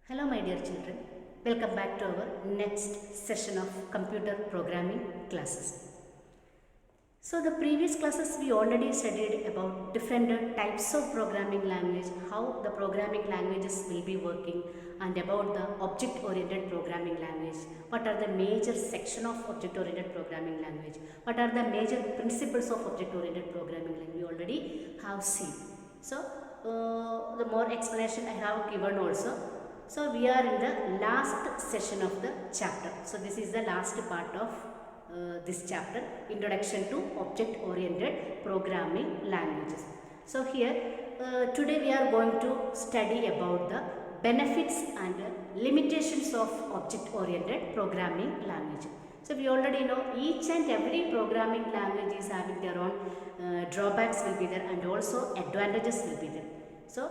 Hello my dear children, welcome back to our next session of computer programming classes. So the previous classes we already studied about different types of programming language, how the programming languages will be working, and about the object oriented programming language, what are the major section of object oriented programming language, what are the major principles of object oriented programming language we already have seen. So the more explanation I have given also. So we are in the last session of the chapter. So this is the last part of this chapter, Introduction to Object Oriented Programming Languages. So here today we are going to study about the benefits and limitations of object oriented programming language. So we already know each and every programming language is having their own drawbacks will be there, and also advantages will be there. So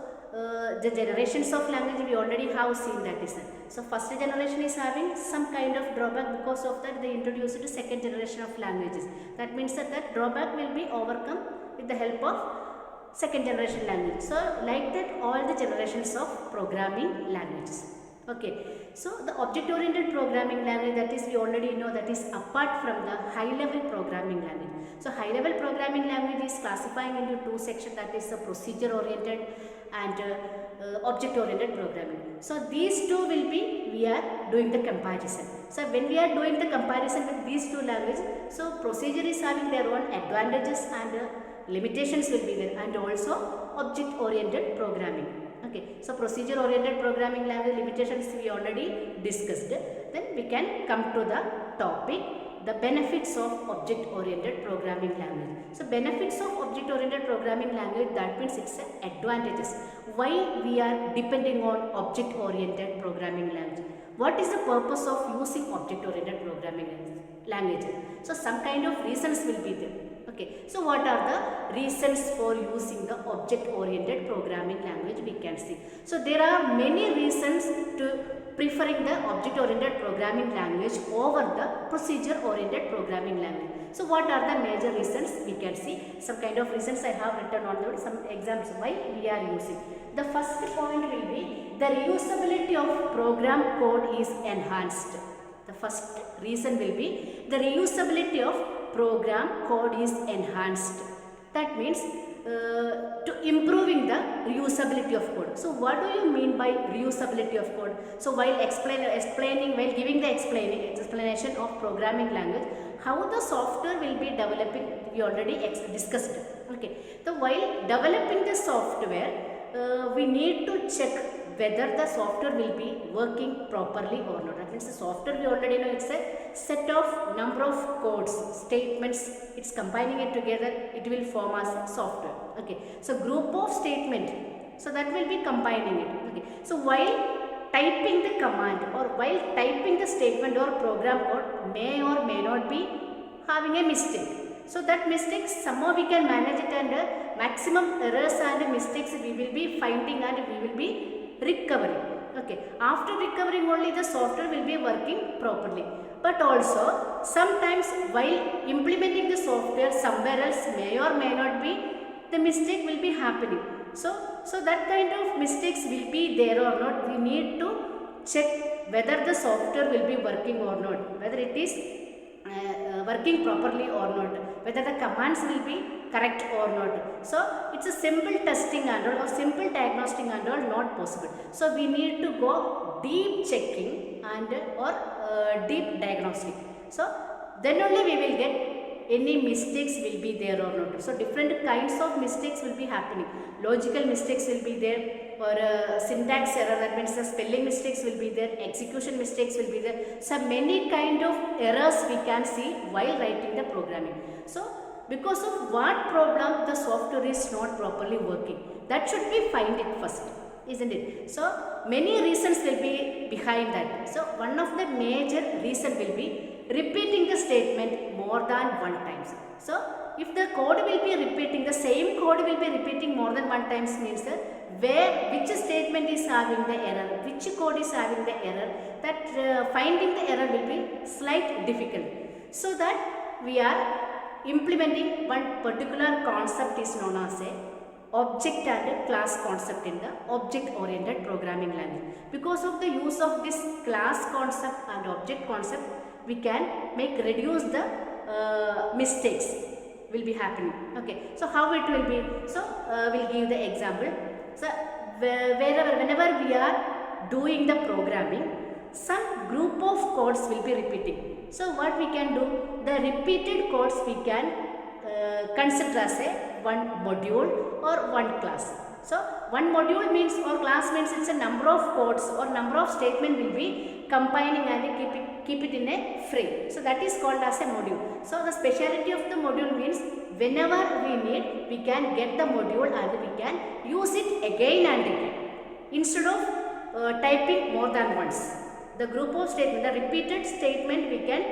the generations of language we already have seen that is. So first generation is having some kind of drawback, because of that they introduced the second generation of languages. That means that drawback will be overcome with the help of second generation language. So like that all the generations of programming languages. Okay, so the object oriented programming language, that is we already know, that is apart from the high level programming language. So high level programming language is classifying into two sections, that is the procedure oriented and object oriented programming. So these two will be, we are doing the comparison. So when we are doing the comparison with these two languages, so procedure is having their own advantages and limitations will be there, and also object oriented programming. Okay, so procedure oriented programming language limitations we already discussed. Then we can come to the topic, the benefits of object oriented programming language. So benefits of object oriented programming language, that means it's advantages. Why we are depending on object oriented programming language? What is the purpose of using object oriented programming language? So some kind of reasons will be there. Okay, so what are the reasons for using the object oriented programming language we can see. So there are many reasons to preferring the object oriented programming language over the procedure oriented programming language. So what are the major reasons we can see? Some kind of reasons I have written on the some examples why we are using. The first point will be the reusability of program code is enhanced. The first reason will be the reusability of program code is enhanced. That means to improving the reusability of code. So what do you mean by reusability of code? So while while giving the explanation of programming language, how the software will be developing, we already discussed. Okay, so while developing the software, we need to check whether the software will be working properly or not. That means the software we already know, it's a set of number of codes, statements, it's combining it together, it will form as a software. Okay, so group of statement, so that will be combining it. Okay, so while typing the command or while typing the statement or program code may or may not be having a mistake. So that mistakes somehow we can manage it, and maximum errors and mistakes we will be finding and we will be recovering. Okay, after recovering only the software will be working properly. But also sometimes while implementing the software, somewhere else may or may not be the mistake will be happening. So that kind of mistakes will be there or not. We need to check whether the software will be working or not, whether it is working properly or not, whether the commands will be correct or not. So it's a simple testing and all, or simple diagnostic and all not possible. So we need to go deep checking and or deep diagnostic. So then only we will get any mistakes will be there or not. So different kinds of mistakes will be happening. Logical mistakes will be there, or syntax error, that means the spelling mistakes will be there, execution mistakes will be there. So many kind of errors we can see while writing the programming. So because of what problem the software is not properly working, that should be find it first, isn't it? So many reasons will be behind that. So one of the major reason will be repeating the statement more than one times. So if the code will be repeating, the same code will be repeating more than one times, means which statement is having the error, which code is having the error, that finding the error will be slight difficult. So that we are implementing one particular concept is known as a object and class concept in the object oriented programming language. Because of the use of this class concept and object concept, we can reduce the mistakes will be happening. Okay, so how it will be? So we'll give the example. So whenever we are doing the programming, some group of codes will be repeating. So what we can do? The repeated codes we can consider as one module or one class. So one module means or class means it's a number of codes or number of statement will be combining and keep it in a frame. So that is called as a module. So the speciality of the module means whenever we need, we can get the module and we can use it again and again instead of typing more than once. The group of statement, the repeated statement we can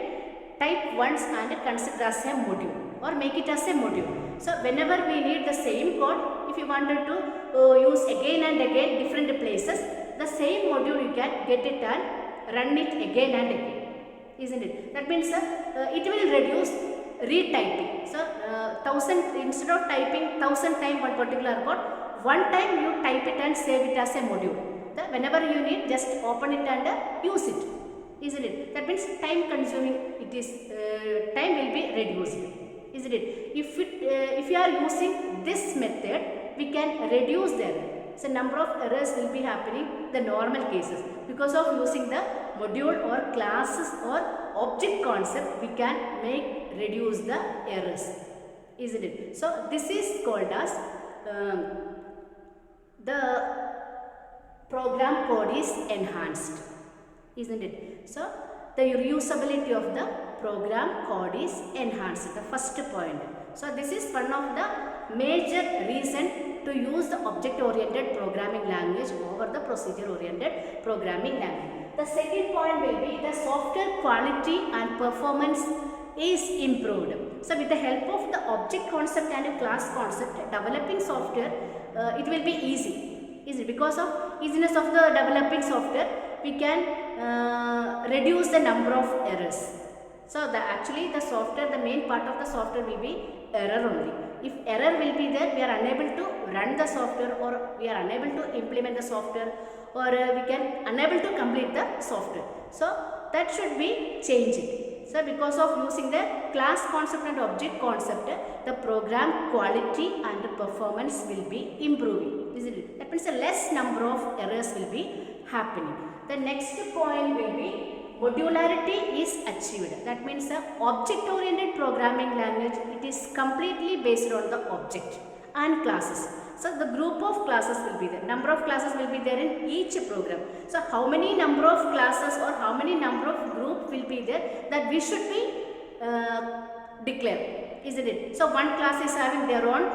type once and consider as a module or make it as a module. So whenever we need the same code, if you wanted to use again and again different places, the same module you can get it and run it again and again, isn't it? That means it will reduce retyping. So 1000 instead of typing 1000 times one particular code, one time you type it and save it as a module. Whenever you need, just open it and use it, isn't it? That means time consuming, it is time will be reduced, isn't it? If you are using this method, we can reduce the error. So number of errors will be happening the normal cases because of using the module or classes or object concept. We can reduce the errors, isn't it? So this is called as the program code is enhanced, isn't it? So the reusability of the program code is enhanced, the first point. So this is one of the major reason to use the object oriented programming language over the procedure oriented programming language. The second point will be the software quality and performance is improved. So with the help of the object concept and class concept, developing software, it will be easy. Because of easiness of the developing software, we can reduce the number of errors. So actually the software, the main part of the software will be error only. If error will be there, we are unable to run the software or we are unable to implement the software or we can unable to complete the software. So that should be changed. So because of using the class concept and object concept, the program quality and performance will be improving, isn't it? That means a less number of errors will be happening. The next point will be modularity is achieved. That means the object oriented programming language, it is completely based on the object and classes. So the group of classes will be there, number of classes will be there in each program. So how many number of classes or how many number of group will be there, that we should be declare, isn't it? So one class is having their own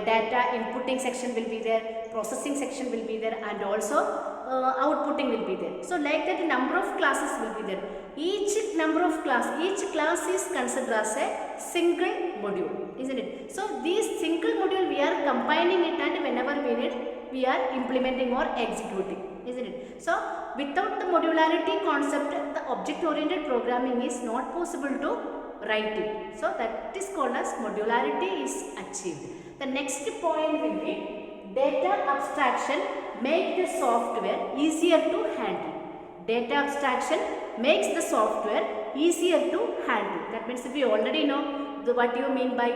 data inputting section will be there, processing section will be there, and also outputting will be there. So like that, number of classes will be there. Each number of class, each class is considered as a single module, isn't it? So these single module we are combining it and whenever we need, we are implementing or executing, isn't it? So without the modularity concept, the object oriented programming is not possible to write it. So that is called as modularity is achieved. The next point will be data abstraction make the software easier to handle. Data abstraction makes the software easier to handle. That means we already know what you mean by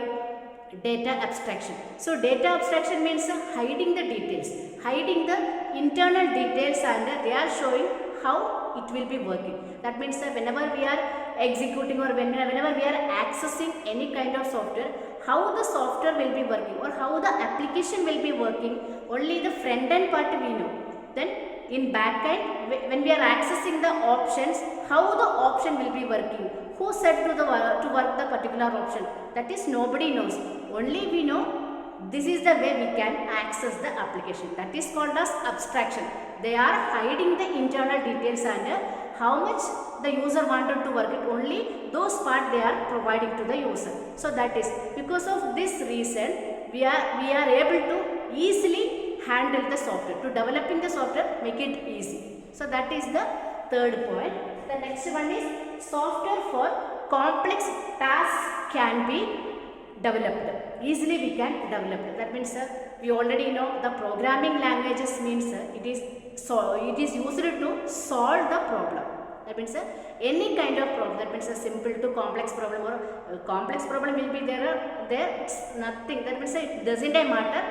data abstraction. So data abstraction means hiding the details, hiding the internal details, and they are showing how it will be working. That means whenever we are executing or whenever we are accessing any kind of software, how the software will be working or how the application will be working, only the front end part we know. Then in back end, when we are accessing the options, how the option will be working, who said to work the particular option, that is nobody knows. Only we know this is the way we can access the application. That is called as abstraction. They are hiding the internal details and how much the user wanted to work it, only those part they are providing to the user. So that is because of this reason we are able to easily handle the software. To developing the software, make it easy. So that is the third point. The next one is software for complex tasks can be developed. Easily we can develop. That means we already know the programming languages means it is used to solve the problem. That means any kind of problem. That means a simple to complex problem, or complex problem will be there. It's nothing. That means it doesn't matter.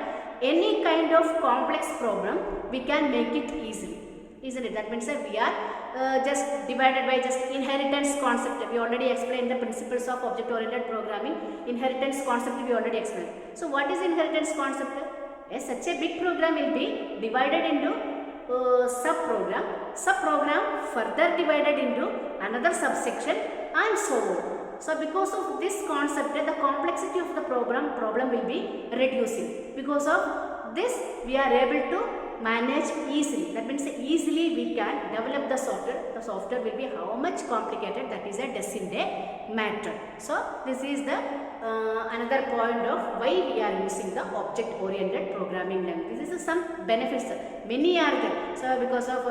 Any kind of complex problem we can make it easily, isn't it? That means we are just divided by just inheritance concept. We already explained the principles of object oriented programming. Inheritance concept we already explained. So what is inheritance concept? Such a big program will be divided into sub-program further divided into another subsection, and so on. So because of this concept, the complexity of the problem will be reducing. Because of this, we are able to manage easily. That means easily we can develop the software. The software will be how much complicated, that is a doesn't matter. So this is the another point of why we are using the object oriented programming language. This is some benefits. Many are there. So because of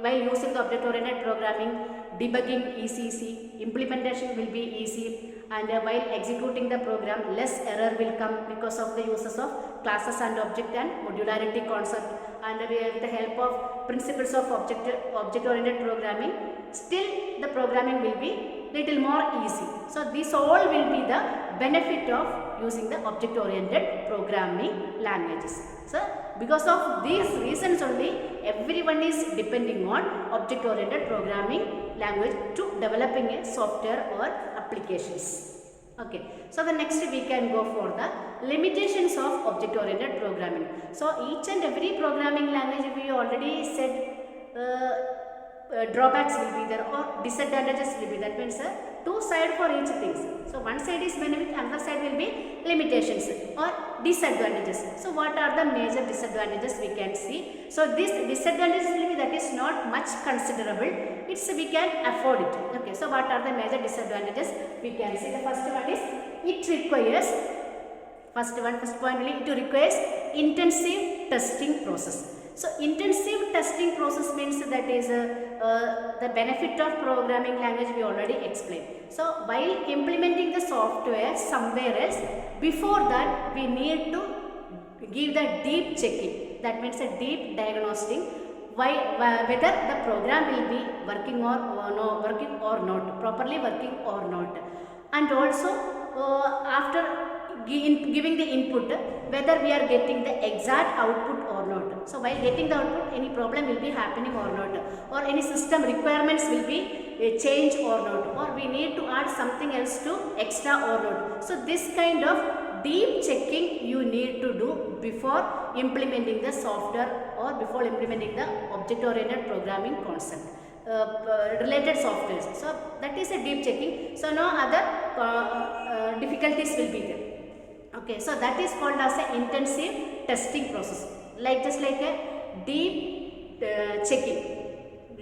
while using the object oriented programming, debugging easy, implementation will be easy, and while executing the program less error will come because of the uses of classes and object and modularity concept, and with the help of principles of object oriented programming, still the programming will be little more easy. So this all will be the benefit of using the object oriented programming languages. So because of these reasons only, everyone is depending on object oriented programming language to developing a software or applications. Okay, so the next we can go for the limitations of object oriented programming. So each and every programming language, we already said drawbacks will be there or disadvantages will be. That means two sides for each things. So one side is benefit, another side will be limitations or disadvantages. So what are the major disadvantages we can see? So this disadvantages will be that is not much considerable. It's we can afford it. Okay, so what are the major disadvantages we can see? The first one is it requires first point really, it requires intensive testing process. So intensive testing process means that is the benefit of programming language we already explained. So while implementing the software somewhere else, before that we need to give the deep checking. That means a deep diagnostic whether the program will be working or not, properly working or not, and also after giving the input, whether we are getting the exact output or not. So while getting the output, any problem will be happening or not, or any system requirements will be changed or not, or we need to add something else to extra or not. So this kind of deep checking you need to do before implementing the software or before implementing the object oriented programming concept. Related softwares. So that is a deep checking. So no other difficulties will be there. Okay, so that is called as an intensive testing process. Just like a deep checking.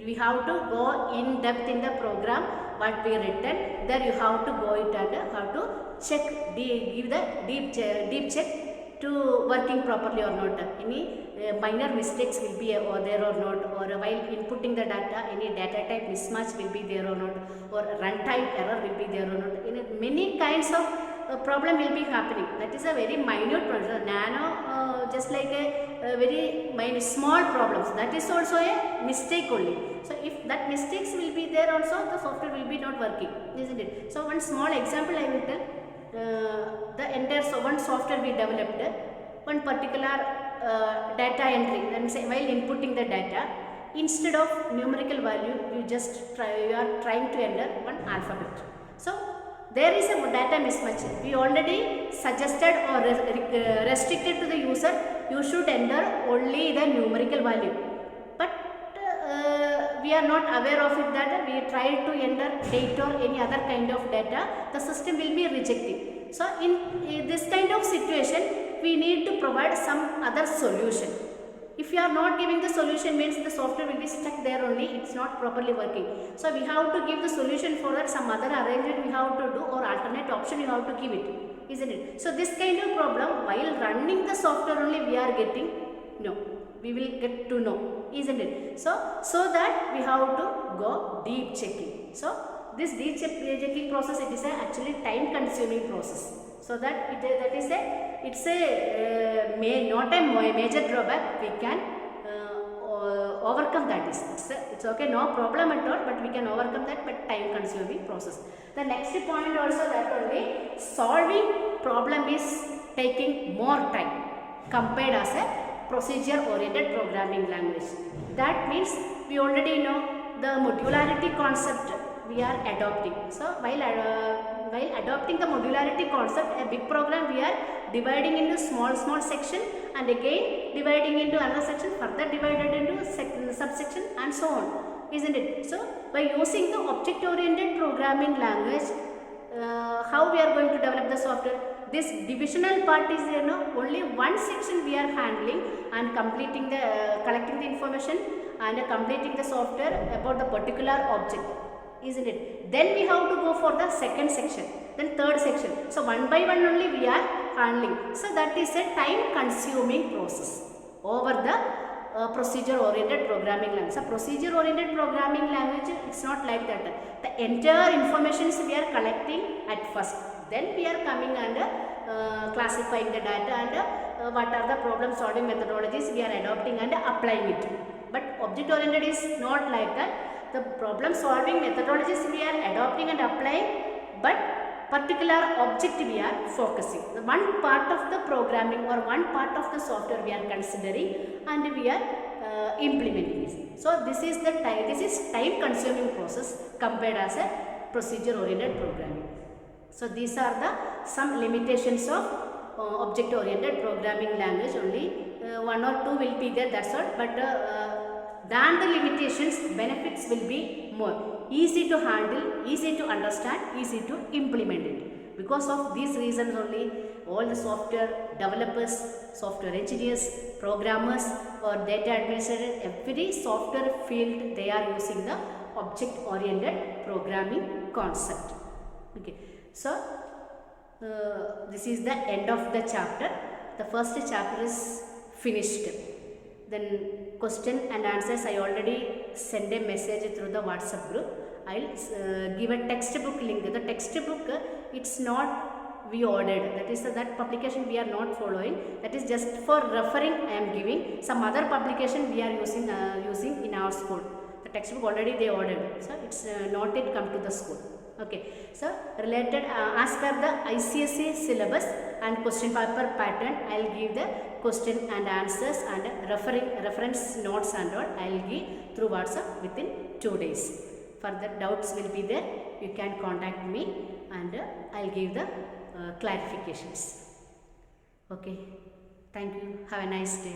We have to go in depth in the program what we written. There you have to go it and have to check, give the deep check to working properly or not. Any minor mistakes will be there or not, or while inputting the data, any data type mismatch will be there or not, or runtime error will be there or not. Many kinds of problem will be happening. That is a very minute problem. Nano, just like a very minute, small problems. That is also a mistake only. So if that mistakes will be there also, the software will be not working, isn't it? So one small example I will tell. The entire one software we developed, one particular data entry. Let me say, while inputting the data, instead of numerical value, you are trying to enter one alphabet. So there is a data mismatch. We already suggested or restricted to the user, you should enter only the numerical value. But we are not aware of it that we try to enter date or any other kind of data, the system will be rejecting. So in this kind of situation, we need to provide some other solution. If you are not giving the solution, means the software will be stuck there only, it's not properly working. So we have to give the solution for that, some other arrangement we have to do, or alternate option you have to give it, isn't it? So this kind of problem, while running the software only we are getting, no, we will get to know, isn't it? So that we have to go deep checking. So this de-checking process, it is a actually time consuming process. So that it's a not a major drawback. We can overcome that. It's okay, no problem at all, but we can overcome that, but time consuming process. The next point also, that only solving problem is taking more time compared as a procedure oriented programming language. That means we already know the modularity concept we are adopting. So while adopting the modularity concept, a big program we are dividing into small section, and again dividing into another section, further divided into subsection, and so on, isn't it? So by using the object oriented programming language, how we are going to develop the software? This divisional part is only one section we are handling and completing the collecting the information and completing the software about the particular object, isn't it? Then we have to go for the second section, then third section. So one by one only we are handling. So that is a time consuming process over the procedure oriented programming language. So procedure oriented programming language, it's not like that. The entire informations we are collecting at first, then we are coming and classifying the data, and what are the problem solving methodologies we are adopting and applying it. But object oriented is not like that. The problem solving methodologies we are adopting and applying, but particular object we are focusing. The one part of the programming or one part of the software we are considering and we are implementing this. So this is time consuming process compared as a procedure oriented programming. So these are the some limitations of object oriented programming language. Only one or two will be there, that's all, but than the limitations, benefits will be more. Easy to handle, easy to understand, easy to implement it. Because of these reasons only, all the software developers, software engineers, programmers or data administrators, every software field, they are using the object oriented programming concept. Okay. So this is the end of the chapter. The first chapter is finished. Then question and answers, I already send a message through the WhatsApp group. I'll give a textbook link. The textbook, it's not we ordered. That is that publication we are not following. That is just for referring I am giving. Some other publication we are using in our school. The textbook already they ordered. So it's not yet come to the school. Okay. So related as per the ICSE syllabus and question paper pattern, I will give the question and answers and reference notes and all I will give through WhatsApp within 2 days. Further doubts will be there, you can contact me and I will give the clarifications. Okay. Thank you. Have a nice day.